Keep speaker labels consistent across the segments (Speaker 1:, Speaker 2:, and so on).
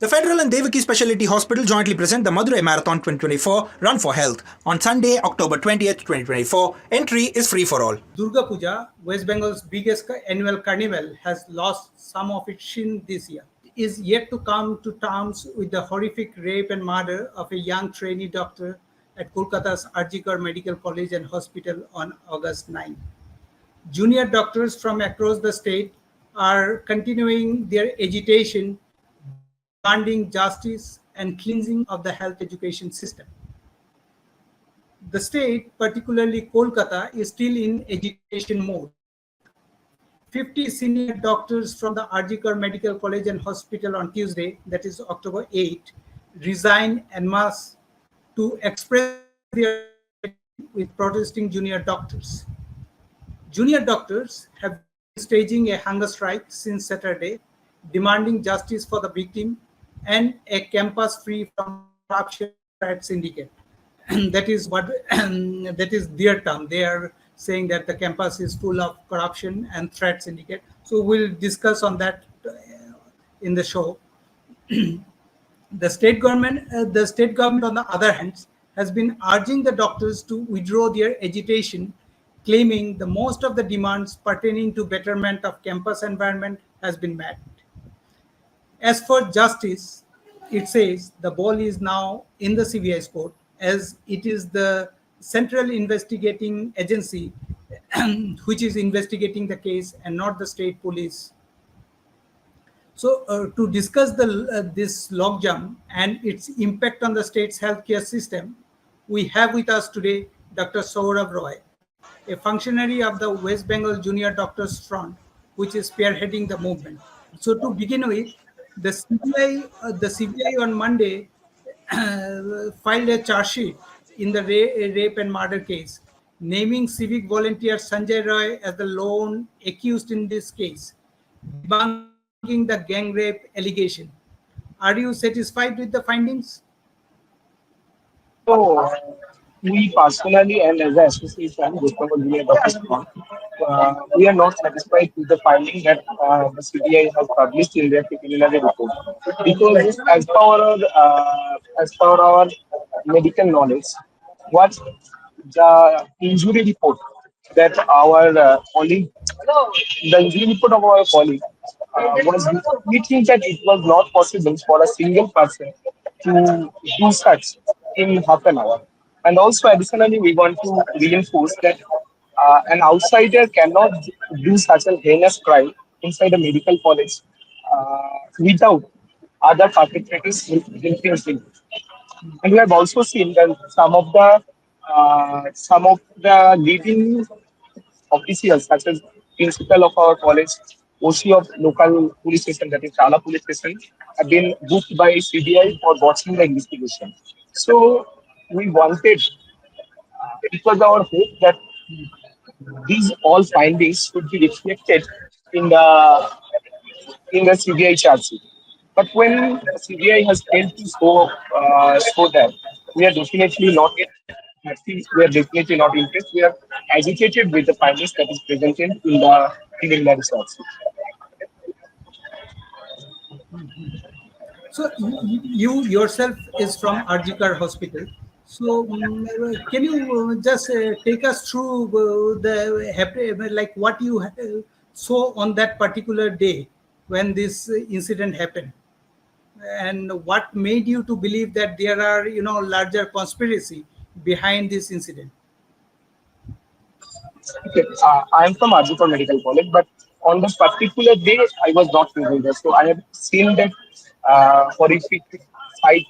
Speaker 1: The Federal and Devaki Specialty Hospital jointly present the Madurai Marathon 2024 Run for Health on Sunday, October 20th, 2024. Entry is free for all.
Speaker 2: Durga Puja, West Bengal's biggest annual carnival, has lost some of its sheen this year. It is yet to come to terms with the horrific rape and murder of a young trainee doctor at Kolkata's Ardhigarh Medical College and Hospital on August 9. Junior doctors from across the state are continuing their agitation, demanding justice and cleansing of the health education system. The state, particularly Kolkata, is still in agitation mode. 50 senior doctors from the Ardhigarh Medical College and Hospital on Tuesday, that is October 8, resigned en masse to express their with protesting junior doctors. Junior doctors have been staging a hunger strike since Saturday, demanding justice for the victim and a campus free from corruption syndicate. That is what that is their term. They are saying that the campus is full of corruption and threat syndicate. So we'll discuss on that in the show. The state government, on the other hand, has been urging the doctors to withdraw their agitation, claiming the most of the demands pertaining to betterment of campus environment has been met. As for justice, it says the ball is now in the CBI's court, as it is the central investigating agency which is investigating the case and not the state police. So to discuss this logjam and its impact on the state's healthcare system, we have with us today Dr. Sourav Roy, a functionary of the West Bengal Junior Doctors Front, which is spearheading the movement. So to begin with, the CBI on Monday filed a charge sheet in the rape and murder case, naming civic volunteer Sanjay Roy as the lone accused in this case, debunking the gang rape allegation. Are you satisfied with the findings?
Speaker 3: So, we personally and as an association, West Bengal Junior Doctors Front, we are not satisfied with the finding that the CBI has published in their preliminary report. Because as per our medical knowledge, what the injury report that our colleague, the injury report of our colleague was, we think that it was not possible for a single person to do such in half an hour. And also, additionally, we want to reinforce that an outsider cannot do such a heinous crime inside a medical college without other perpetrators influencing. And we have also seen that some of the leading officials, such as principal of our college, OC of local police station, that is Tala police station, have been booked by CBI for watching the investigation. So we wanted, it was our hope that these all findings should be reflected in the CBI charge sheet. But when CBI has failed to show that, we are definitely not happy. We are definitely not impressed. We are agitated with the findings that is presented in the preliminary charge sheet.
Speaker 2: So you yourself is from Ardhigarh Hospital. So can you just take us through what you saw on that particular day when this incident happened, and what made you to believe that there are larger conspiracy behind this incident?
Speaker 3: Okay, I am from Ardhigarh Medical College, but on this particular day, I was not present there. So I have seen that horrific sight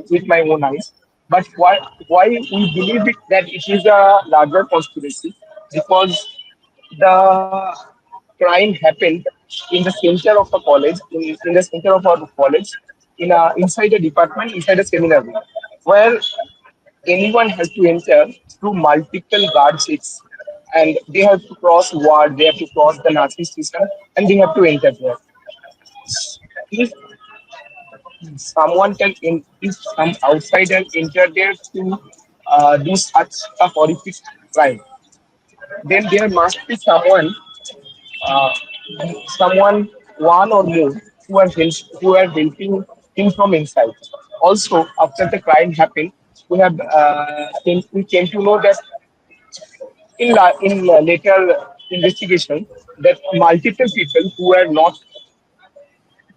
Speaker 3: with my own eyes. But why we believe that it is a larger conspiracy? Because the crime happened in the center of the college, in the center of our college, inside a department, inside a seminar room, where anyone has to enter through multiple guard checks, and they have to cross ward, they have to cross the nursing station, and they have to enter there. If if some outsider enter there to do such a horrific crime, then there must be uh, someone, one or more, who are helping in from inside. Also, after the crime happened, we came to know that in later investigation that multiple people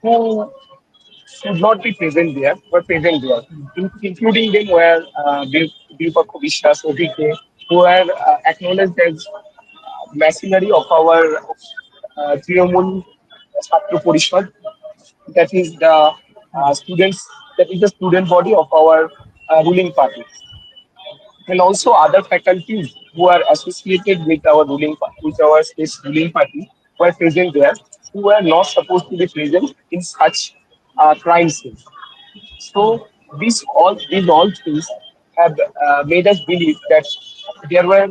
Speaker 3: who should not be present there were present there, including them were Dilpak Vishwas, OBK, who were acknowledged as machinery of our Trinamool Chhatra Parishad, that is the students, that is the student body of our ruling party, and also other faculties who are associated with our with our state's ruling party were present there, who were not supposed to be present in such crime scenes. So these all things have made us believe that there were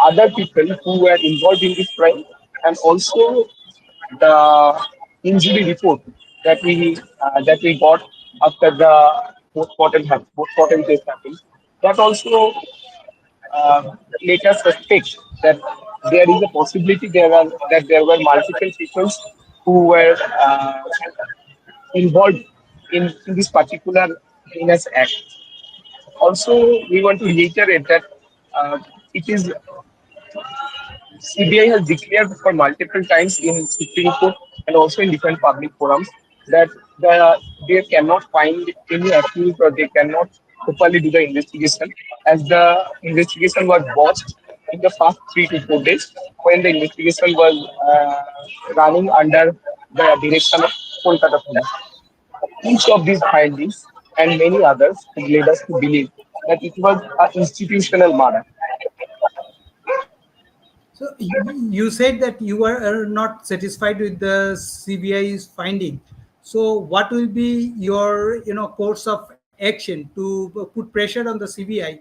Speaker 3: other people who were involved in this crime, and also the injury report that we got after the postmortem test happened. That also let us suspect that there is a possibility there were multiple people who were involved in this particular heinous act. Also, we want to reiterate that it is CBI has declared for multiple times in Supreme Court and also in different public forums that they cannot find any accused, or they cannot properly do the investigation, as the investigation was botched in the first 3 to 4 days when the investigation was running under the direction of Kolkata Police. Each of these findings and many others led us to believe that it was an institutional murder.
Speaker 2: So you said that you are not satisfied with the CBI's finding. So what will be your course of action to put pressure on the CBI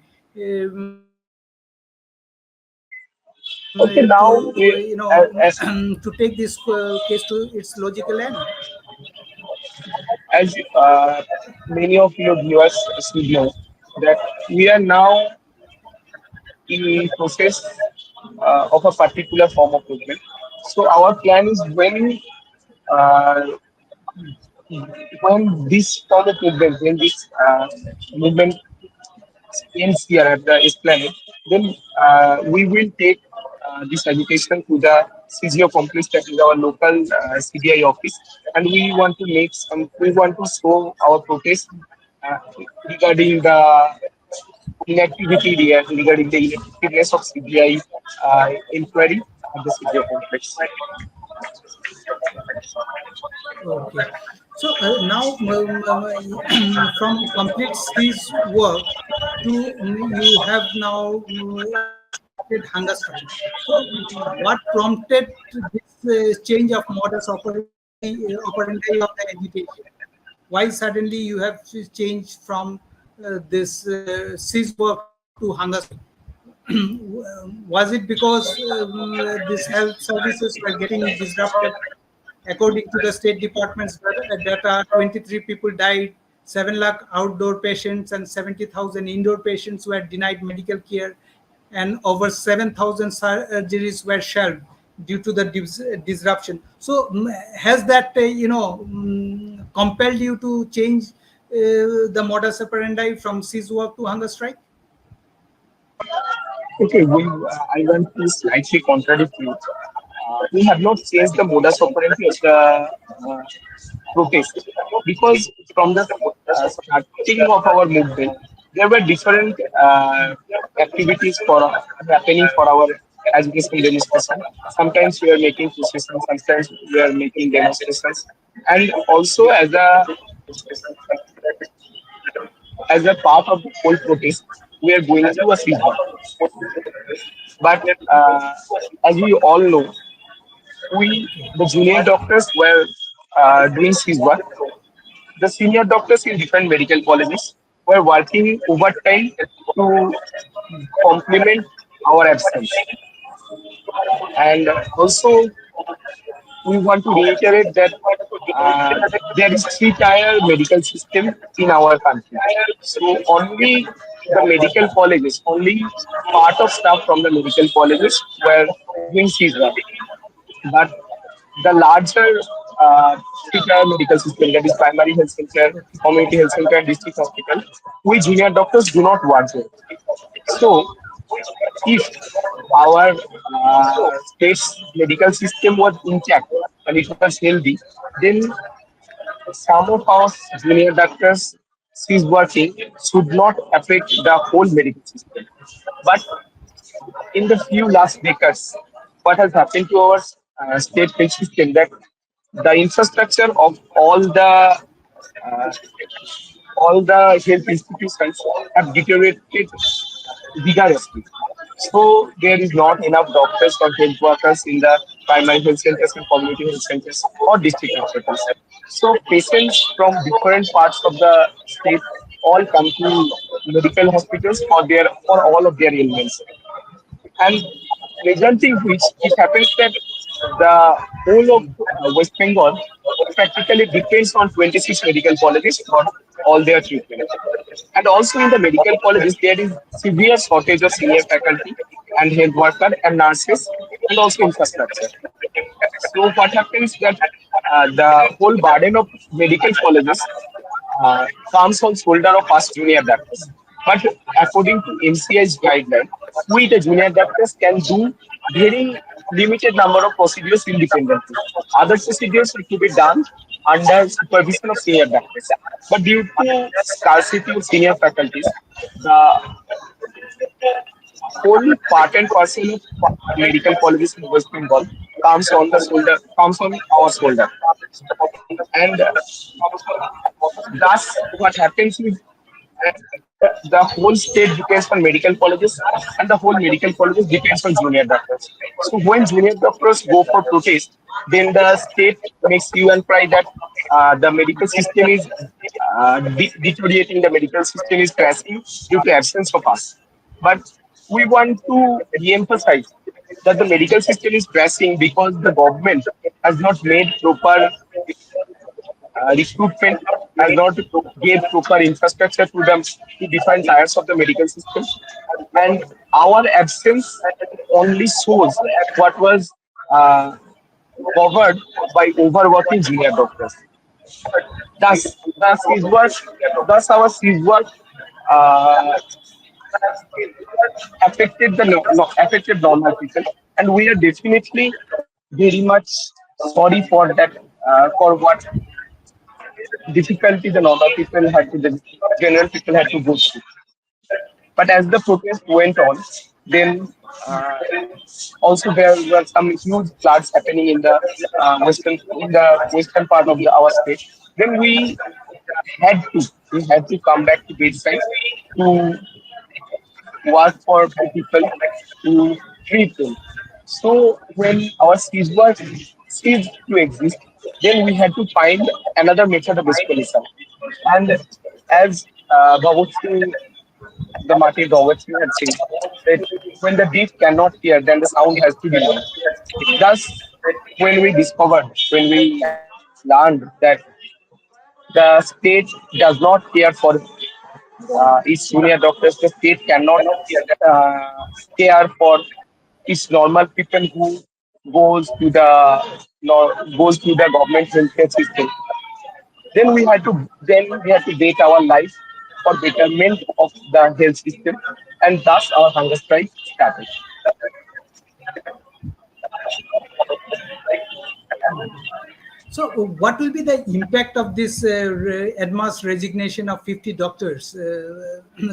Speaker 3: Okay, now
Speaker 2: to take this case to its logical end?
Speaker 3: as many of your viewers should know, that we are now in process of a particular form of movement. So our plan is uh, when this form of movement, when this movement ends here at the Esplanade, then we will take this agitation to the CGO complex, that is our local CBI office, and we want to show our protest uh, regarding the inactivity there, regarding the ineffectiveness of CBI inquiry at the CBI complex.
Speaker 2: Okay. So now from complete cease work to you have now started hunger strike. So what prompted this change of modus operandi of the agitation? Why suddenly you have changed from this cease work to hunger strike? Was it because these health services were getting disrupted? According to the State Department's data, 23 people died, 7 lakh outdoor patients and 70,000 indoor patients were denied medical care, and over 7,000 surgeries were shelved due to the disruption. So, has that, compelled you to change the modus operandi from cease work to hunger strike?
Speaker 3: Okay, I want to slightly contradict you. We have not changed the modus operandi of the protest, because from the starting of our movement, there were different activities for happening for our education demonstration. Sometimes we are making processions, sometimes we are making demonstrations, and also as a part of the whole protest, we are going to a season. But as we all know, the junior doctors were doing his work. The senior doctors in different medical colleges were working overtime to complement our absence. And also, we want to reiterate that uh, there is three-tier medical system in our country. So only the medical colleges, only part of staff from the medical colleges were doing CISA. But the larger three-tier medical system, that is primary health center, community health center, and district hospital. We junior doctors do not work there. So, if our state's medical system was intact and it was healthy, then some of our junior doctors cease working should not affect the whole medical system. But in the few last decades, what has happened to our state health system that the infrastructure of uh, all the health institutions have deteriorated vigorously. So there is not enough doctors or health workers in the primary health centers and community health centers or district hospitals. So patients from different parts of the state all come to medical hospitals for all of their ailments. And majority of which it happens that the whole of West Bengal practically depends on 26 medical colleges for all their treatment. And also in the medical colleges, there is severe shortage of senior faculty and health worker and nurses and also infrastructure. So what happens that the whole burden of medical colleges comes on shoulder of us junior doctors. But according to MCI's guideline, we the junior doctors can do very limited number of procedures independently. Other procedures are to be done under supervision of senior doctors. But due to scarcity of senior faculties, the whole part and parcel of medical colleges in West Bengal comes on our shoulder. And thus, what happens is the whole state depends on medical colleges, and the whole medical colleges depends on junior doctors. So when junior doctors go for protest, then the state makes you and cry that the medical system is deteriorating, the medical system is crashing due to absence of us. But we want to re-emphasize that the medical system is crashing because the government has not made proper recruitment, has not gave proper infrastructure to them to different tiers of the medical system, and our absence only shows what was uh, covered by overworking junior doctors. Thus our his work uh, affected normal people, and we are definitely very much sorry for that, for what difficulty the normal people had to, the general people had to go through. But as the protest went on, then uh, also there were some huge floods happening in the western part of our state. Then we had to come back to bedside to work for the people, to treat them. So when our seas were ceased to exist, then we had to find another method of escalation. And as Bhavut the Martin Roberts had said, that when the deep cannot hear, then the sound has to be known. Thus, when we learned that the state does not care for its junior doctors, the state cannot uh, care for its normal people who goes to the government healthcare system. Then we had to bet our life for betterment of the health system, and thus our hunger strike started.
Speaker 2: So, what will be the impact of this advanced resignation of 50 doctors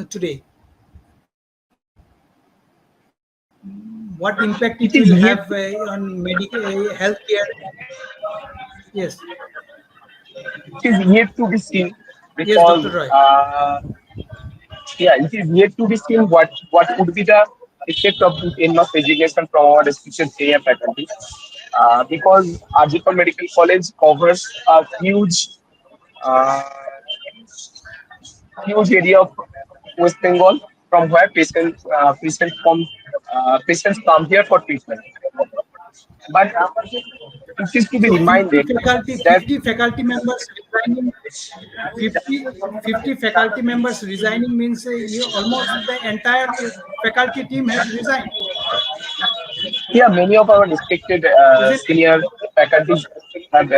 Speaker 2: today? What impact
Speaker 3: It
Speaker 2: it
Speaker 3: is
Speaker 2: will
Speaker 3: yet
Speaker 2: have on medical healthcare? Yes,
Speaker 3: it is yet to be seen
Speaker 2: yes,
Speaker 3: because
Speaker 2: Dr. Roy.
Speaker 3: yeah, it is yet to be seen what would be the effect of this enormous resignation from our respected senior faculty. Because Ardhigarh Medical College covers a uh, huge area of West Bengal from where patients come here for treatment. But it is to be
Speaker 2: So 50
Speaker 3: reminded
Speaker 2: faculty,
Speaker 3: that
Speaker 2: 50 faculty members resigning, 50 faculty members resigning means almost the entire faculty team has resigned,
Speaker 3: yeah, many of our respected
Speaker 2: isn't it?
Speaker 3: senior faculties, have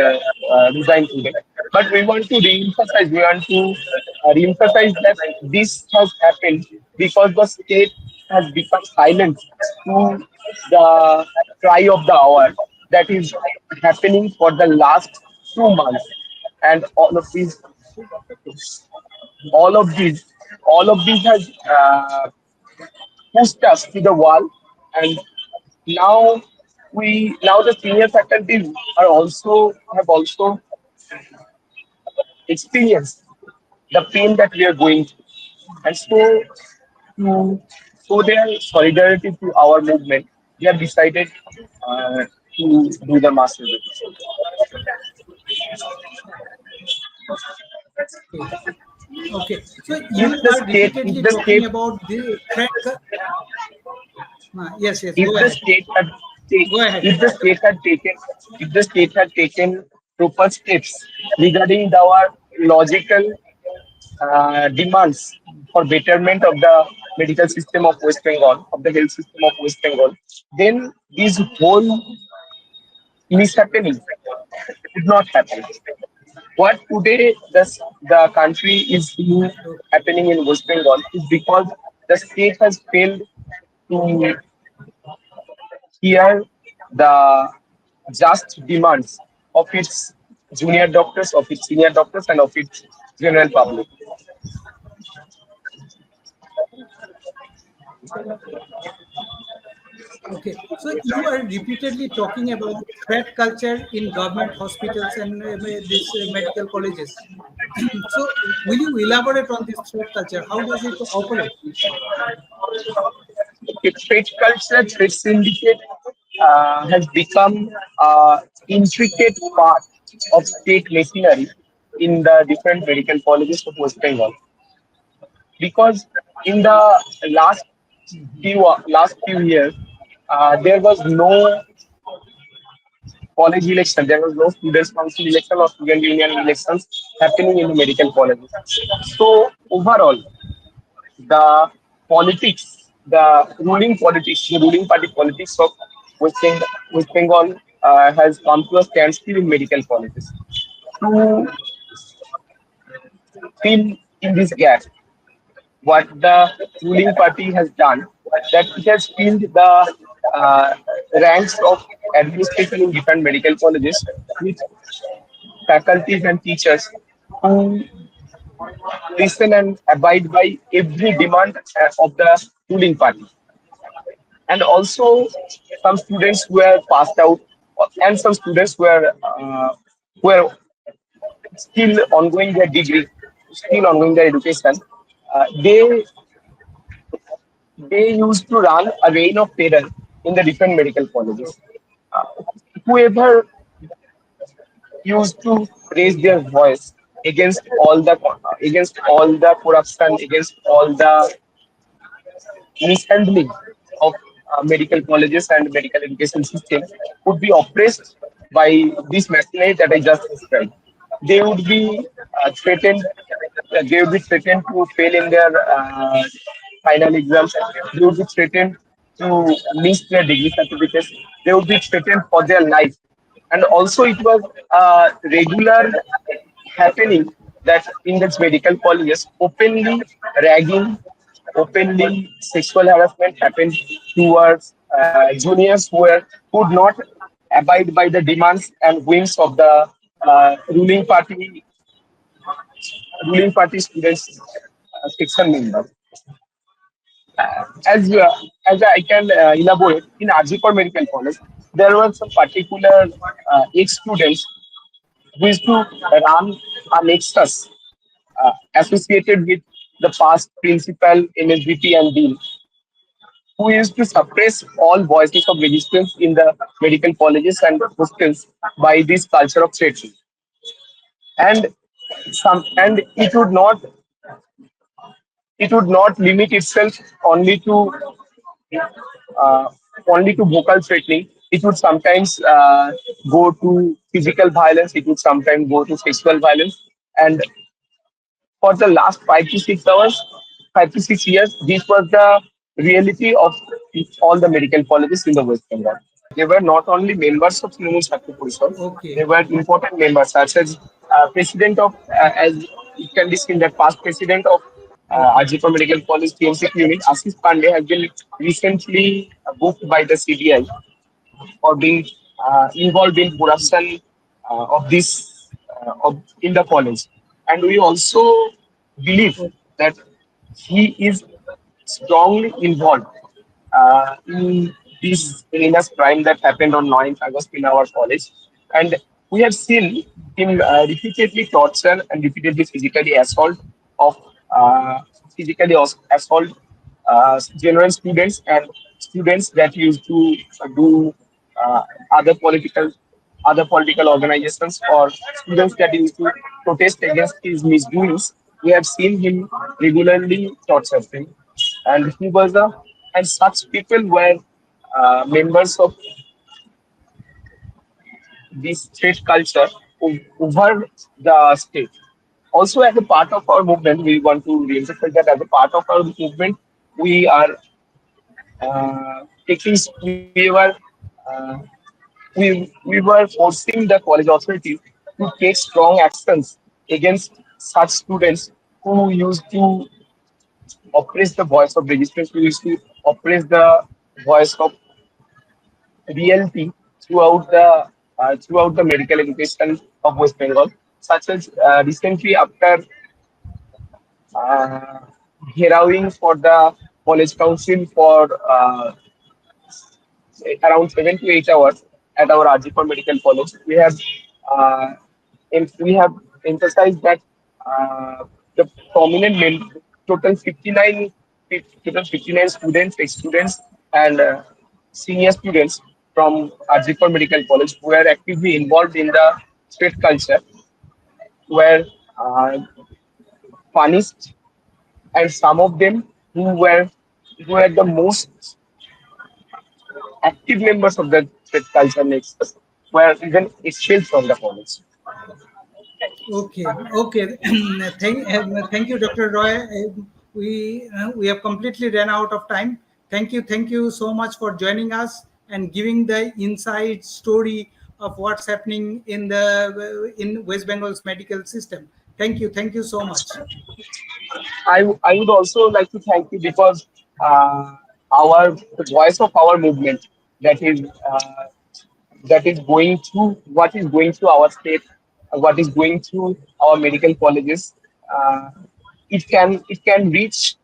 Speaker 3: resigned today. But we want to re-emphasize, that this has happened because the state has become silent to the cry of the hour that is happening for the last 2 months. And all of these, all of these has pushed us to the wall, and now now the senior faculties have also experienced the pain that we are going through, and so to show their solidarity to our movement, they have decided to do the mass resignation.
Speaker 2: Okay. Okay. So
Speaker 3: If
Speaker 2: you
Speaker 3: the
Speaker 2: are
Speaker 3: state, if
Speaker 2: repeatedly
Speaker 3: the
Speaker 2: talking
Speaker 3: state,
Speaker 2: about the threat. Yes, yes.
Speaker 3: if
Speaker 2: Go
Speaker 3: the
Speaker 2: ahead.
Speaker 3: state had take,
Speaker 2: Go ahead.
Speaker 3: if the state had taken, if the state had taken proper steps regarding our logical demands for betterment of the medical system of West Bengal, of the health system of West Bengal, then this whole mishappening would not happen. What today the country is seeing happening in West Bengal is because the state has failed to hear the just demands of its junior doctors, of its senior doctors, and of its general public.
Speaker 2: Okay, so you are repeatedly talking about threat culture in government hospitals and these medical colleges. So, will you elaborate on this threat culture? How does it operate?
Speaker 3: Trade culture, trade syndicate has become intricate part of state machinery in the different medical colleges of West Bengal. Because in the last last few years, there was no college election, there was no students' council election or student union elections happening in the medical colleges. So overall, the the ruling party politics of West Bengal has come to a standstill in medical colleges. To fill in this gap, what the ruling party has done, that it has filled the ranks of administration in different medical colleges with faculties and teachers who listen and abide by every demand of the ruling party. And also some students were passed out, and some students were still ongoing their degree, still ongoing their education. They used to run a reign of terror in the different medical colleges. Uh, Whoever used to raise their voice against all the corruption, against all the mishandling of medical colleges and medical education system would be oppressed by this machinery that I just described. They would be threatened. They would be threatened to fail in their final exams. They would be threatened to miss their degree certificates. They would be threatened for their life. And also, it was regular happening that in these medical colleges, openly sexual harassment happened towards juniors who could not abide by the demands and whims of the uh, ruling party ruling party students section members. As I can elaborate, in Ardhigarh Medical College, there were some particular ex-students who used to run a nexus associated with the past principal, MSVP, and dean, who used to suppress all voices of resistance in the medical colleges and hostels by this culture of threats. And and it would not limit itself uh, only to vocal threatening. It would sometimes go to physical violence. It would sometimes go to sexual violence. And for the last 5 to 6 hours, 5 to 6 years, this was the reality of all the medical colleges in the West Bengal. They were not only members of Trinamool Chhatra Parishad, they
Speaker 2: Okay.
Speaker 3: were important members, such as president of, as it can be seen, that past president of
Speaker 2: Okay.
Speaker 3: Ardhigarh Medical College TMC clinic, Ashish Pandey, has been recently booked by the CBI for being involved in corruption of this of in the college, and we also believe
Speaker 2: Okay.
Speaker 3: that he is strongly involved in this heinous crime that happened on 9th August in our college. And we have seen him repeatedly torture and repeatedly of uh, physically assault general students and students that used to do uh, other political other political organizations or students that used to protest against his misdoings. We have seen him regularly torture them, and he was a and such people were members of this state culture over the state. Also, as a part of our movement, we want to re-emphasize that as a part of our movement, we are taking uh, we were forcing the college authorities to take strong actions against such students who used to oppress the voice of resistance, who used to oppress the voice of reality throughout the medical education of West Bengal, such as recently after uh, hearing for the college council for around 7 to 8 hours at our Ardhigarh Medical College. Uh, we have emphasized that the prominent total 59 total 59 students, ex-students, and senior students from Ardhigarh Medical College who were actively involved in the state culture were uh, punished, and some of them who were the most active members of the state culture nexus were even expelled from the college.
Speaker 2: Okay, okay. Thank you, Dr. Roy. We have completely ran out of time. Thank you so much for joining us and giving the inside story of what's happening in West Bengal's medical system. Thank you so much.
Speaker 3: I would also like to thank you because our the voice of our movement that is uh, that is going through what is going through our state, what is going through our medical colleges. Uh, it can reach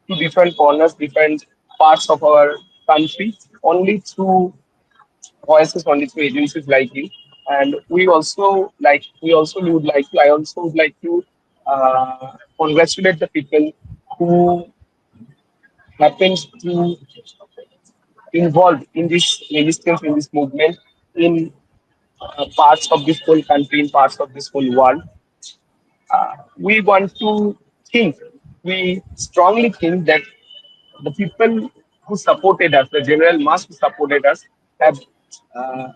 Speaker 3: to different corners, different parts of our country only through voices, only through agencies like you. And we also would like to I also would like to congratulate the people who happened to involved in this resistance, in this movement, in parts of this whole country, in parts of this whole world. We want to think, we strongly think that the people who supported us, the general mass who supported us, have uh,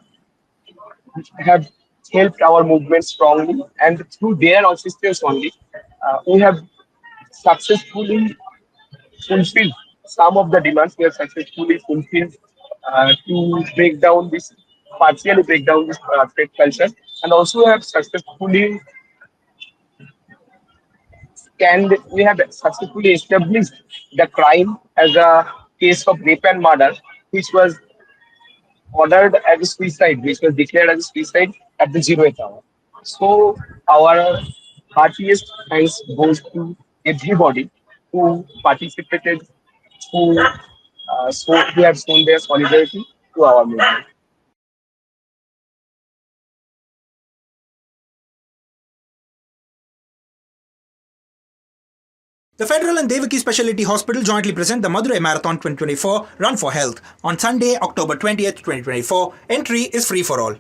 Speaker 3: have helped our movement strongly, and through their assistance only, we have successfully fulfilled some of the demands. We have successfully fulfilled to break down this, partially break down this trade culture, and also have successfully we have successfully established the crime as a case of rape and murder, which was ordered as a suicide, which was declared as a suicide at the 0th hour. So our heartiest thanks goes to everybody who participated, who have shown their solidarity to our movement.
Speaker 1: The Federal and Devaki Specialty Hospital jointly present the Madurai Marathon 2024 Run for Health on Sunday, October 20th, 2024. Entry is free for all.